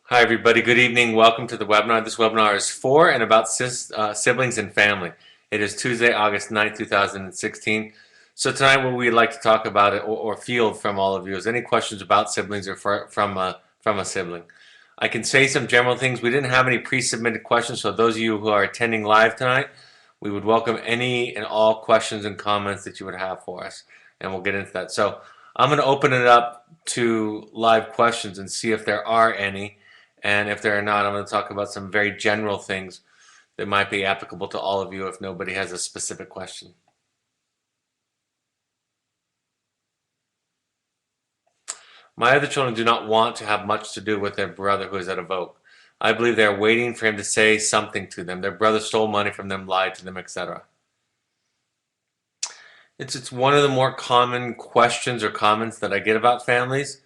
Hi, everybody. Good evening. Welcome to the webinar. This webinar is for and about siblings and family. It is Tuesday, August 9th, 2016. So tonight what we'd like to talk about or field from all of you is any questions about siblings or from a sibling. I can say some general things. We didn't have any pre-submitted questions, so those of you who are attending live tonight, we would welcome any and all questions and comments that you would have for us, and we'll get into that. So I'm going to open it up to live questions and see if there are any. And if there are not, I'm going to talk about some very general things that might be applicable to all of you if nobody has a specific question. My other children do not want to have much to do with their brother who is at a vote. I believe they are waiting for him to say something to them. Their brother stole money from them, lied to them, etc. It's one of the more common questions or comments that I get about families,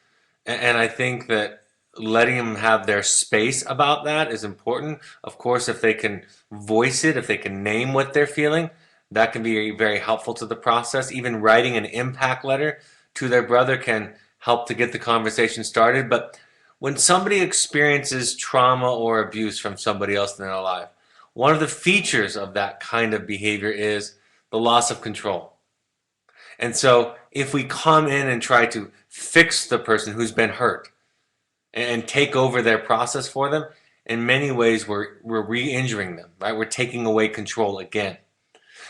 and I think that letting them have their space about that is important. Of course, if they can voice it, if they can name what they're feeling, that can be very helpful to the process. Even writing an impact letter to their brother can help to get the conversation started. But when somebody experiences trauma or abuse from somebody else in their life, one of the features of that kind of behavior is the loss of control. And so if we come in and try to fix the person who's been hurt and take over their process for them, in many ways we're re-injuring them, right? We're taking away control again.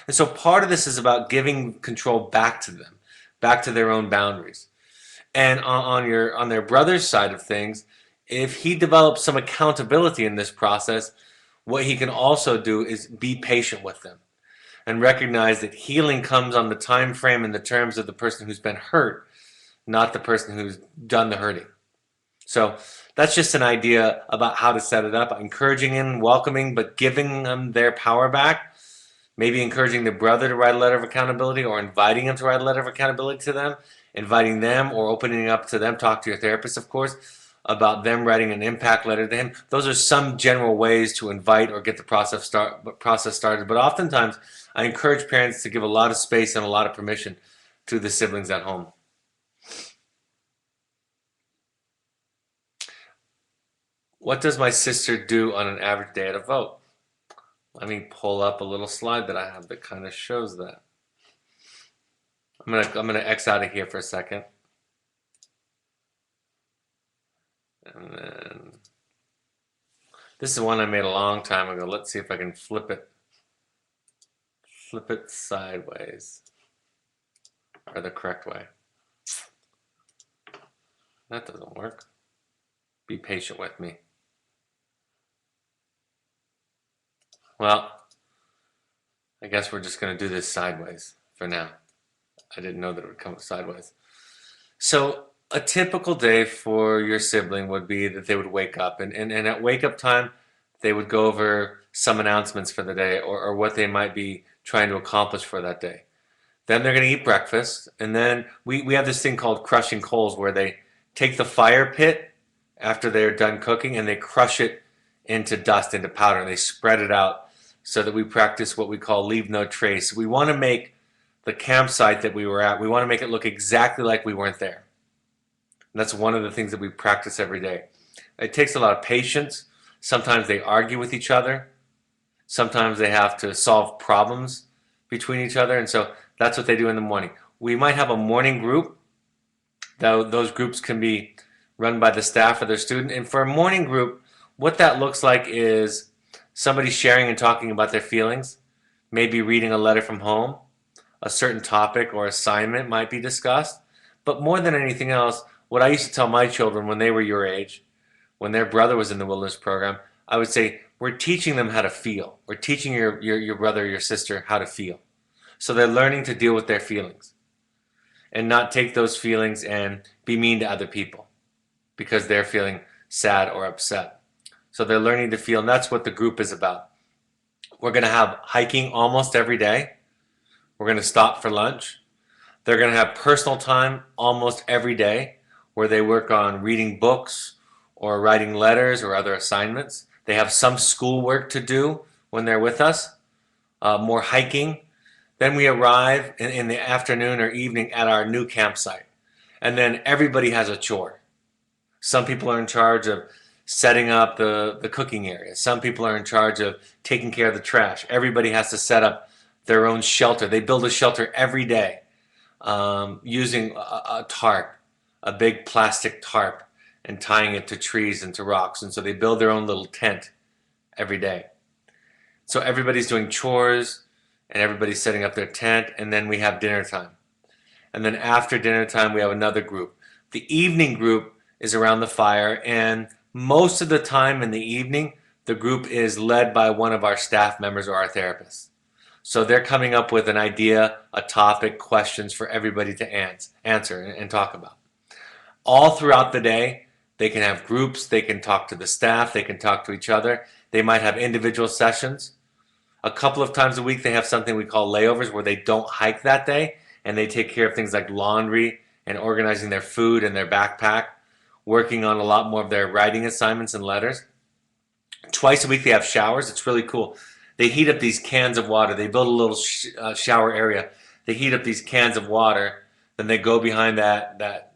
And so part of this is about giving control back to them, back to their own boundaries. And on their brother's side of things, if he develops some accountability in this process, what he can also do is be patient with them and recognize that healing comes on the time frame and the terms of the person who's been hurt, not the person who's done the hurting. So that's just an idea about how to set it up. Encouraging and welcoming, but giving them their power back. Maybe encouraging the brother to write a letter of accountability or inviting him to write a letter of accountability to them. Inviting them or opening up to them. Talk to your therapist, of course, about them writing an impact letter to him. Those are some general ways to invite or get the process started. But oftentimes, I encourage parents to give a lot of space and a lot of permission to the siblings at home. What does my sister do on an average day at a vote? Let me pull up a little slide that I have that kind of shows that. I'm gonna X out of here for a second. And then this is one I made a long time ago. Let's see if I can flip it sideways, or the correct way. That doesn't work. Be patient with me. Well, I guess we're just going to do this sideways for now. I didn't know that it would come sideways. So a typical day for your sibling would be that they would wake up, and at wake up time, they would go over some announcements for the day or what they might be trying to accomplish for that day. Then they're going to eat breakfast, and then we have this thing called crushing coals where they take the fire pit after they're done cooking and they crush it into dust, into powder, and they spread it out so that we practice what we call leave no trace. We want to make the campsite that we were at, we want to make it look exactly like we weren't there. And that's one of the things that we practice every day. It takes a lot of patience. Sometimes they argue with each other. Sometimes they have to solve problems between each other. And so that's what they do in the morning. We might have a morning group. Those groups can be run by the staff or their student. And for a morning group, what that looks like is somebody sharing and talking about their feelings, maybe reading a letter from home, a certain topic or assignment might be discussed. But more than anything else, what I used to tell my children when they were your age, when their brother was in the wilderness program, I would say, we're teaching them how to feel. We're teaching your brother or your sister how to feel. So they're learning to deal with their feelings and not take those feelings and be mean to other people because they're feeling sad or upset. So they're learning to feel, and that's what the group is about. We're going to have hiking almost every day. We're going to stop for lunch. They're going to have personal time almost every day where they work on reading books or writing letters or other assignments. They have some schoolwork to do when they're with us, more hiking. Then we arrive in the afternoon or evening at our new campsite. And then everybody has a chore. Some people are in charge of setting up the cooking area. Some people are in charge of taking care of the trash. Everybody has to set up their own shelter. They build a shelter every day using a tarp, a big plastic tarp, and tying it to trees and to rocks. And so they build their own little tent every day. So everybody's doing chores and everybody's setting up their tent, and then we have dinner time. And then after dinner time, we have another group. The evening group is around the fire, and most of the time in the evening, the group is led by one of our staff members or our therapists. So they're coming up with an idea, a topic, questions for everybody to answer and talk about. All throughout the day, they can have groups, they can talk to the staff, they can talk to each other. They might have individual sessions. A couple of times a week, they have something we call layovers where they don't hike that day and they take care of things like laundry and organizing their food and their backpack, working on a lot more of their writing assignments and letters. Twice a week, they have showers. It's really cool. They heat up these cans of water. They build a little shower area. They heat up these cans of water. Then they go behind that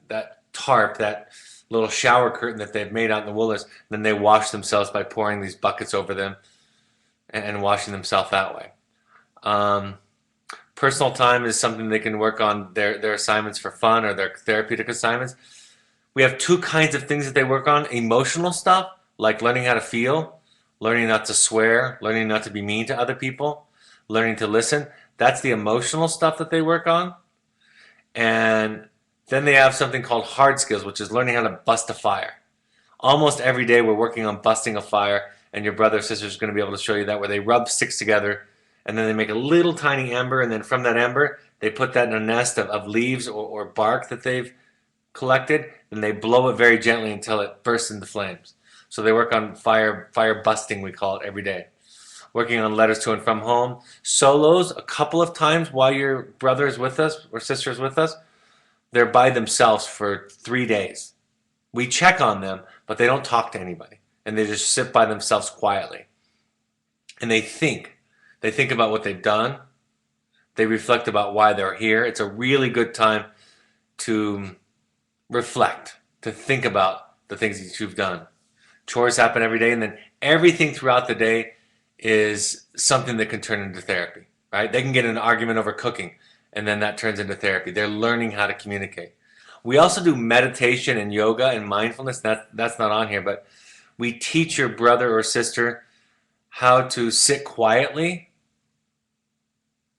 tarp, that little shower curtain that they've made out in the wilderness. Then they wash themselves by pouring these buckets over them and washing themselves that way. Personal time is something they can work on their assignments for fun or their therapeutic assignments. We have two kinds of things that they work on. Emotional stuff, like learning how to feel, learning not to swear, learning not to be mean to other people, learning to listen. That's the emotional stuff that they work on. And then they have something called hard skills, which is learning how to bust a fire. Almost every day we're working on busting a fire, and your brother or sister is going to be able to show you that, where they rub sticks together and then they make a little tiny ember, and then from that ember they put that in a nest of leaves or bark that they've collected, and they blow it very gently until it bursts into flames. So they work on fire busting, we call it, every day. Working on letters to and from home. Solos, a couple of times while your brother is with us or sister is with us, they're by themselves for 3 days. We check on them, but they don't talk to anybody. And they just sit by themselves quietly. And they think. They think about what they've done. They reflect about why they're here. It's a really good time to reflect, to think about the things that you've done. Chores happen every day, and then everything throughout the day is something that can turn into therapy, right? They can get in an argument over cooking, and then that turns into therapy. They're learning how to communicate. We also do meditation and yoga and mindfulness. That's not on here, but we teach your brother or sister how to sit quietly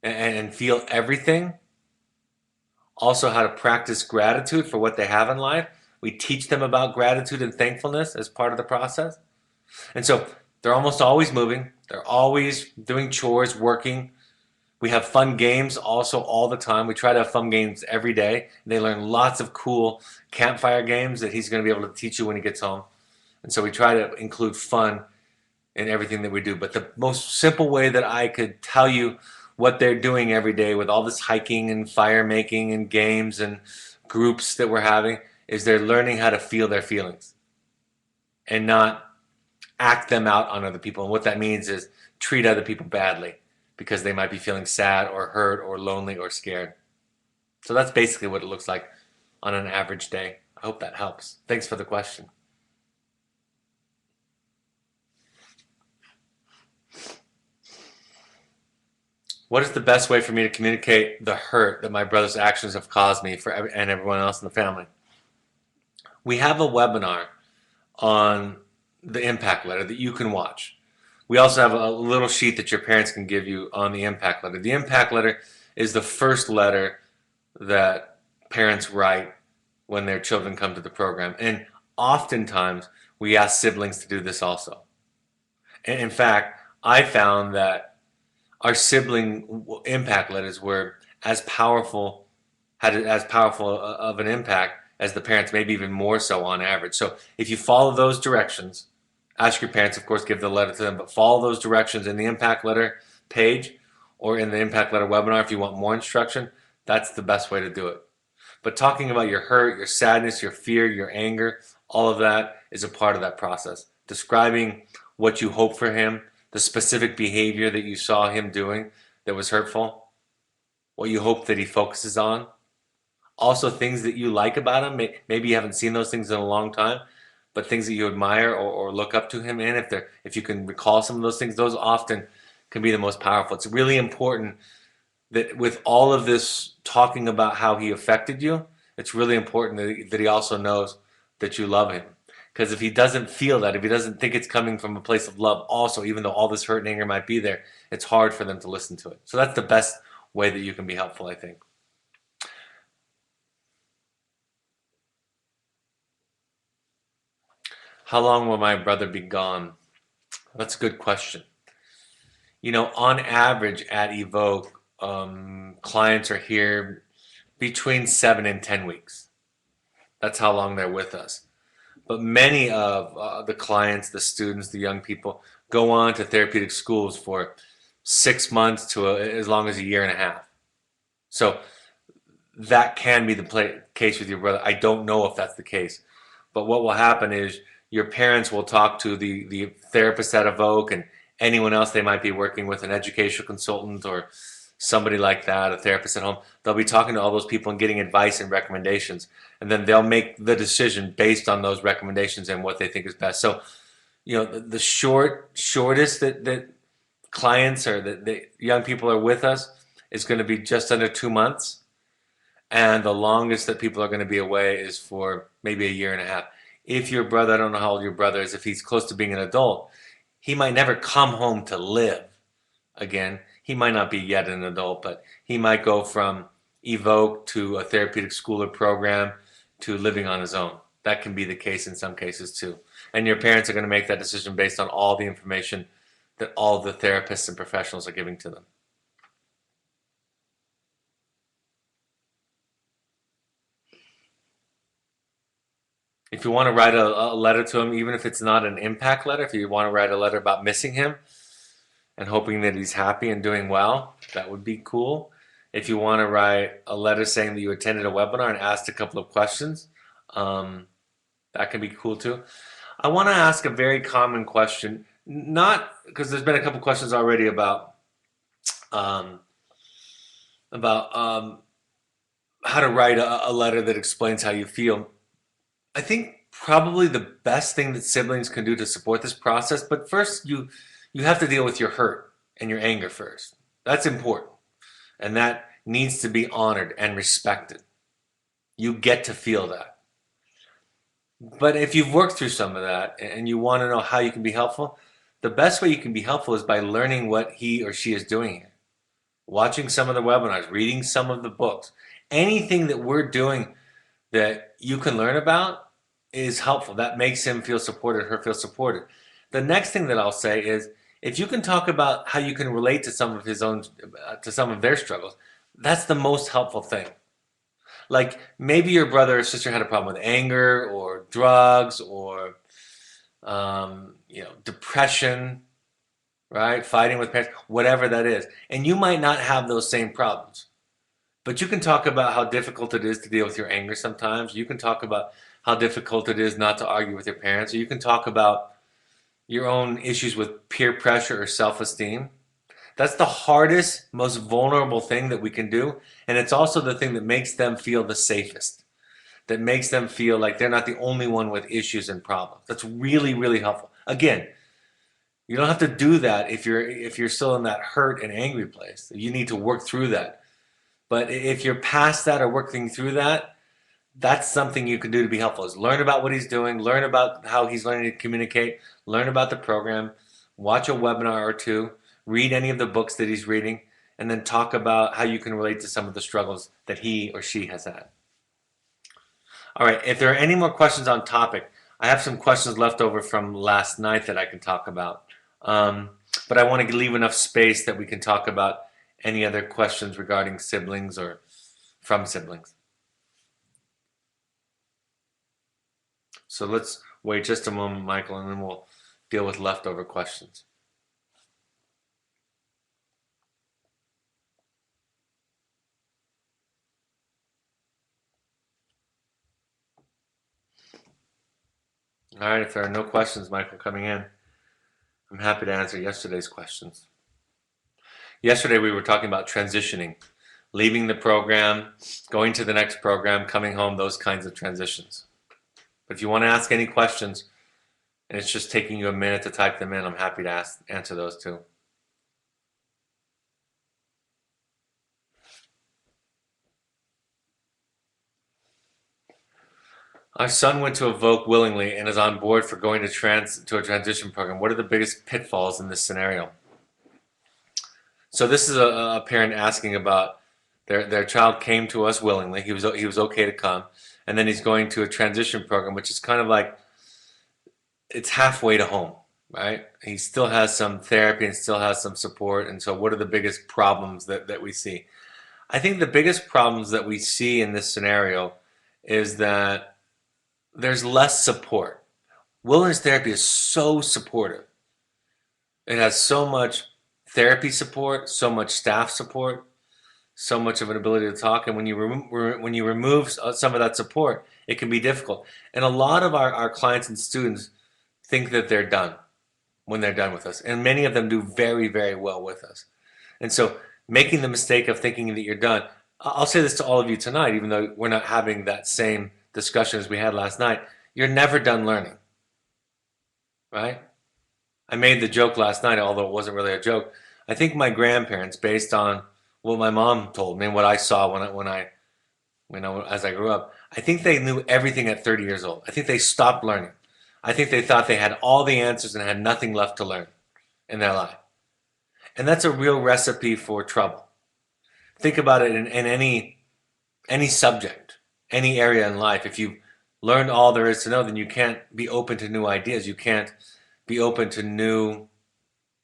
and feel everything. Also, how to practice gratitude for what they have in life. We teach them about gratitude and thankfulness as part of the process. And so they're almost always moving. They're always doing chores, working. We have fun games also all the time. We try to have fun games every day. They learn lots of cool campfire games that he's going to be able to teach you when he gets home. And so we try to include fun in everything that we do. But the most simple way that I could tell you what they're doing every day with all this hiking and fire making and games and groups that we're having is they're learning how to feel their feelings and not act them out on other people. And what that means is treat other people badly because they might be feeling sad or hurt or lonely or scared. So that's basically what it looks like on an average day. I hope that helps. Thanks for the question. What is the best way for me to communicate the hurt that my brother's actions have caused me and everyone else in the family? We have a webinar on the impact letter that you can watch. We also have a little sheet that your parents can give you on the impact letter. The impact letter is the first letter that parents write when their children come to the program. And oftentimes we ask siblings to do this also. And in fact, I found that our sibling impact letters were as powerful, had as powerful of an impact as the parents, maybe even more so on average. So if you follow those directions, ask your parents, of course, give the letter to them, but follow those directions in the impact letter page or in the impact letter webinar if you want more instruction, that's the best way to do it. But talking about your hurt, your sadness, your fear, your anger, all of that is a part of that process. Describing what you hope for him, the specific behavior that you saw him doing that was hurtful, what you hope that he focuses on. Also things that you like about him. Maybe you haven't seen those things in a long time, but things that you admire or look up to him in. If you can recall some of those things, those often can be the most powerful. It's really important that with all of this talking about how he affected you, it's really important that he also knows that you love him. Because if he doesn't feel that, if he doesn't think it's coming from a place of love also, even though all this hurt and anger might be there, it's hard for them to listen to it. So that's the best way that you can be helpful, I think. How long will my brother be gone? That's a good question. On average at Evoke, clients are here between 7 and 10 weeks. That's how long they're with us. But many of the clients, the students, the young people go on to therapeutic schools for 6 months to as long as a year and a half. So that can be the case with your brother. I don't know if that's the case. But what will happen is your parents will talk to the therapist at Evoke and anyone else they might be working with, an educational consultant or somebody like that, a therapist at home. They'll be talking to all those people and getting advice and recommendations. And then they'll make the decision based on those recommendations and what they think is best. So, the shortest that clients or that the young people are with us is going to be just under 2 months. And the longest that people are going to be away is for maybe a year and a half. If your brother, I don't know how old your brother is, if he's close to being an adult, he might never come home to live again. He might not be yet an adult, but he might go from Evoke to a therapeutic school or program to living on his own. That can be the case in some cases too. And your parents are going to make that decision based on all the information that all the therapists and professionals are giving to them. If you want to write a letter to him, even if it's not an impact letter, if you want to write a letter about missing him and hoping that he's happy and doing well, that would be cool. If you want to write a letter saying that you attended a webinar and asked a couple of questions, that can be cool too. I want to ask a very common question, not because there's been a couple questions already um, about how to write a letter that explains how you feel. I think probably the best thing that siblings can do to support this process, but first you have to deal with your hurt and your anger first. That's important. And that needs to be honored and respected. You get to feel that. But if you've worked through some of that and you want to know how you can be helpful, the best way you can be helpful is by learning what he or she is doing here. Watching some of the webinars, reading some of the books. Anything that we're doing that you can learn about is helpful. That makes him feel supported, her feel supported. The next thing that I'll say is if you can talk about how you can relate to some of some of their struggles, that's the most helpful thing. Like maybe your brother or sister had a problem with anger or drugs or depression, right? Fighting with parents, whatever that is. And you might not have those same problems. But you can talk about how difficult it is to deal with your anger sometimes. You can talk about how difficult it is not to argue with your parents. Or you can talk about your own issues with peer pressure or self-esteem. That's the hardest, most vulnerable thing that we can do. And it's also the thing that makes them feel the safest, that makes them feel like they're not the only one with issues and problems. That's really, really helpful. Again, you don't have to do that if you're still in that hurt and angry place. You need to work through that. But if you're past that or working through that, that's something you can do to be helpful. Is learn about what he's doing, learn about how he's learning to communicate, learn about the program, watch a webinar or two, read any of the books that he's reading, and then talk about how you can relate to some of the struggles that he or she has had. All right, if there are any more questions on topic, I have some questions left over from last night that I can talk about. But I want to leave enough space that we can talk about any other questions regarding siblings or from siblings. So let's wait just a moment, Michael, and then we'll deal with leftover questions. All right, if there are no questions, Michael, coming in, I'm happy to answer yesterday's questions. Yesterday we were talking about transitioning, leaving the program, going to the next program, coming home, those kinds of transitions. But if you want to ask any questions and it's just taking you a minute to type them in, I'm happy to answer those too. Our son went to Evoke willingly and is on board for going to a transition program. What are the biggest pitfalls in this scenario? So this is a parent asking about their child came to us willingly. He was okay to come, and then he's going to a transition program, which is kind of like it's halfway to home, right? He still has some therapy and still has some support. And so, what are the biggest problems that we see? I think the biggest problems that we see in this scenario is that there's less support. Wilderness therapy is so supportive. It has so much therapy support, so much staff support, so much of an ability to talk. And when you remove some of that support, it can be difficult. And a lot of our clients and students think that they're done when they're done with us. And many of them do very, very well with us. And so making the mistake of thinking that you're done, I'll say this to all of you tonight, even though we're not having that same discussion as we had last night, you're never done learning, right? I made the joke last night, although it wasn't really a joke. I think my grandparents, based on what my mom told me and what I saw as I grew up, I think they knew everything at 30 years old. I think they stopped learning. I think they thought they had all the answers and had nothing left to learn in their life. And that's a real recipe for trouble. Think about it in any subject, any area in life. If you've learned all there is to know, then you can't be open to new ideas. You can't be open to new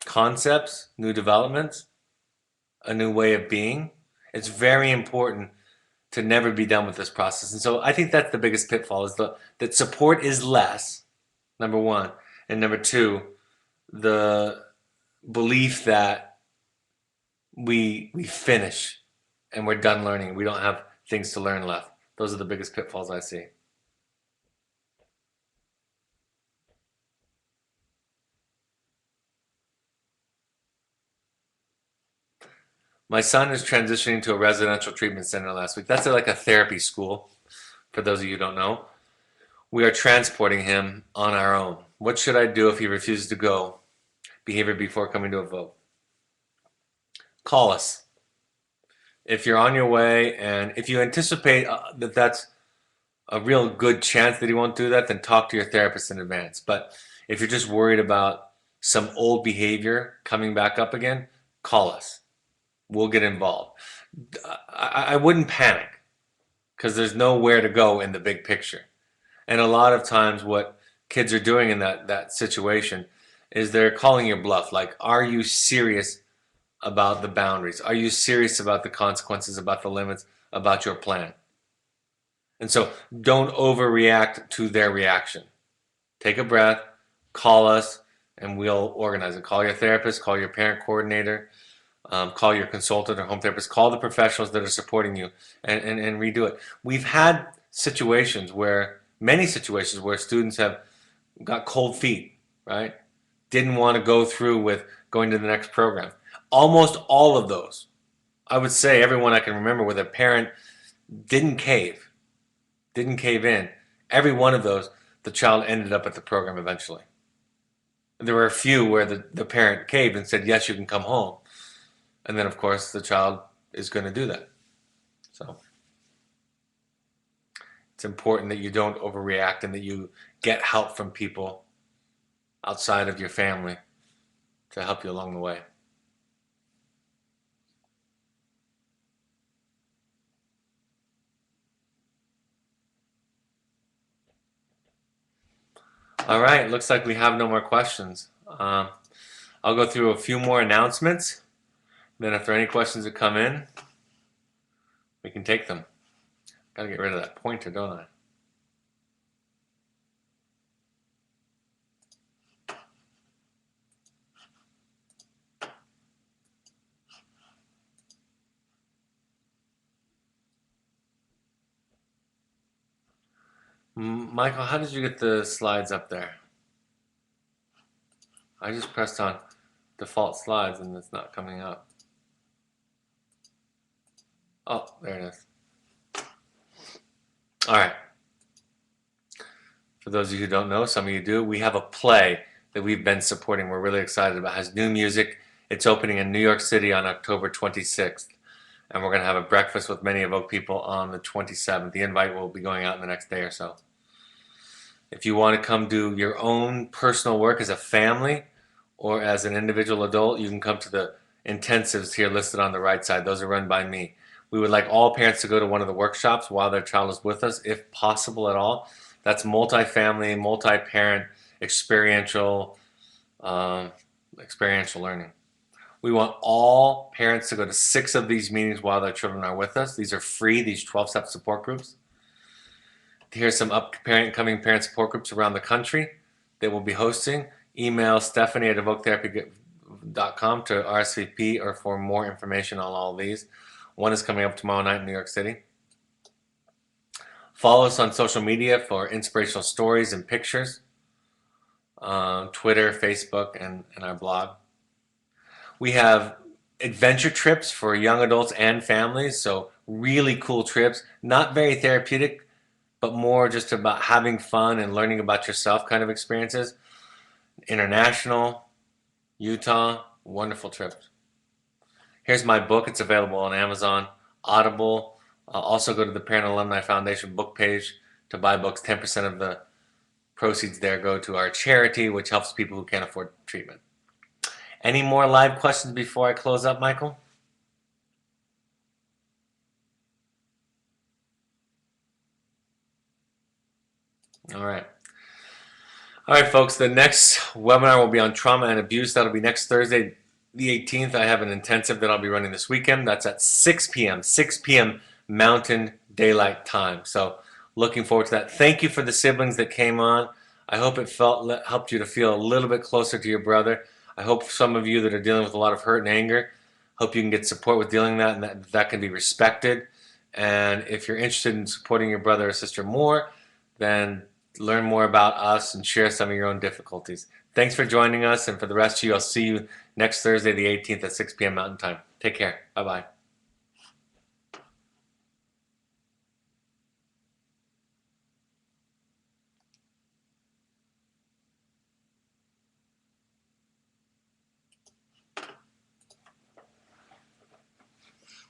concepts, new developments, a new way of being. It's very important to never be done with this process. And so I think that's the biggest pitfall is that support is less, number one. And number two, the belief that we finish and we're done learning. We don't have things to learn left. Those are the biggest pitfalls I see. My son is transitioning to a residential treatment center last week. That's like a therapy school, for those of you who don't know. We are transporting him on our own. What should I do if he refuses to go? Behavior before coming to a vote. Call us. If you're on your way and if you anticipate that that's a real good chance that he won't do that, then talk to your therapist in advance. But if you're just worried about some old behavior coming back up again, call us. We'll get involved. I wouldn't panic because there's nowhere to go in the big picture. And a lot of times what kids are doing in that situation is they're calling your bluff. Like, are you serious about the boundaries? Are you serious about the consequences, about the limits, about your plan? And so don't overreact to their reaction. Take a breath, call us, and we'll organize it. Call your therapist, call your parent coordinator, call your consultant or home therapist, call the professionals that are supporting you and redo it. We've had many situations where students have got cold feet, right? Didn't want to go through with going to the next program. Almost all of those, I would say everyone I can remember where the parent didn't cave in. Every one of those, the child ended up at the program eventually. There were a few where the parent caved and said, yes, you can come home. And then, of course, the child is going to do that. So it's important that you don't overreact and that you get help from people outside of your family to help you along the way. All right, looks like we have no more questions. I'll go through a few more announcements. Then if there are any questions that come in, we can take them. Gotta get rid of that pointer, don't I? Michael, how did you get the slides up there? I just pressed on default slides and it's not coming up. Oh, there it is. All right. for those of you who don't know, some of you do, we have a play that we've been supporting. We're really excited about. It has new music. It's opening in New York City on October 26th. And we're going to have a breakfast with many Evoke people on the 27th. The invite will be going out in the next day or so. If you want to come do your own personal work as a family or as an individual adult, you can come to the intensives here listed on the right side. Those are run by me. We would like all parents to go to one of the workshops while their child is with us, if possible at all. That's multi-family, multi-parent, experiential learning. We want all parents to go to 6 of these meetings while their children are with us. These are free, these 12-step support groups. Here's some upcoming parent support groups around the country that we'll be hosting. Email Stephanie@evoketherapy.com to RSVP or for more information on all of these. One is coming up tomorrow night in New York City. Follow us on social media for inspirational stories and pictures. Twitter, Facebook, and our blog. We have adventure trips for young adults and families, so really cool trips. Not very therapeutic, but more just about having fun and learning about yourself kind of experiences. International, Utah, wonderful trips. Here's my book. It's available on Amazon, Audible. Also go to the Parent Alumni Foundation book page to buy books. 10% of the proceeds there go to our charity, which helps people who can't afford treatment. Any more live questions before I close up, Michael? All right. All right, folks, the next webinar will be on trauma and abuse. That'll be next Thursday, the 18th. I have an intensive that I'll be running this weekend. That's at 6 p.m., 6 p.m. Mountain Daylight Time. So looking forward to that. Thank you for the siblings that came on. I hope it helped you to feel a little bit closer to your brother. I hope some of you that are dealing with a lot of hurt and anger, hope you can get support with dealing with that and that can be respected. And if you're interested in supporting your brother or sister more, then learn more about us and share some of your own difficulties. Thanks for joining us, and for the rest of you, I'll see you next Thursday, the 18th at 6 p.m. Mountain Time. Take care. Bye-bye.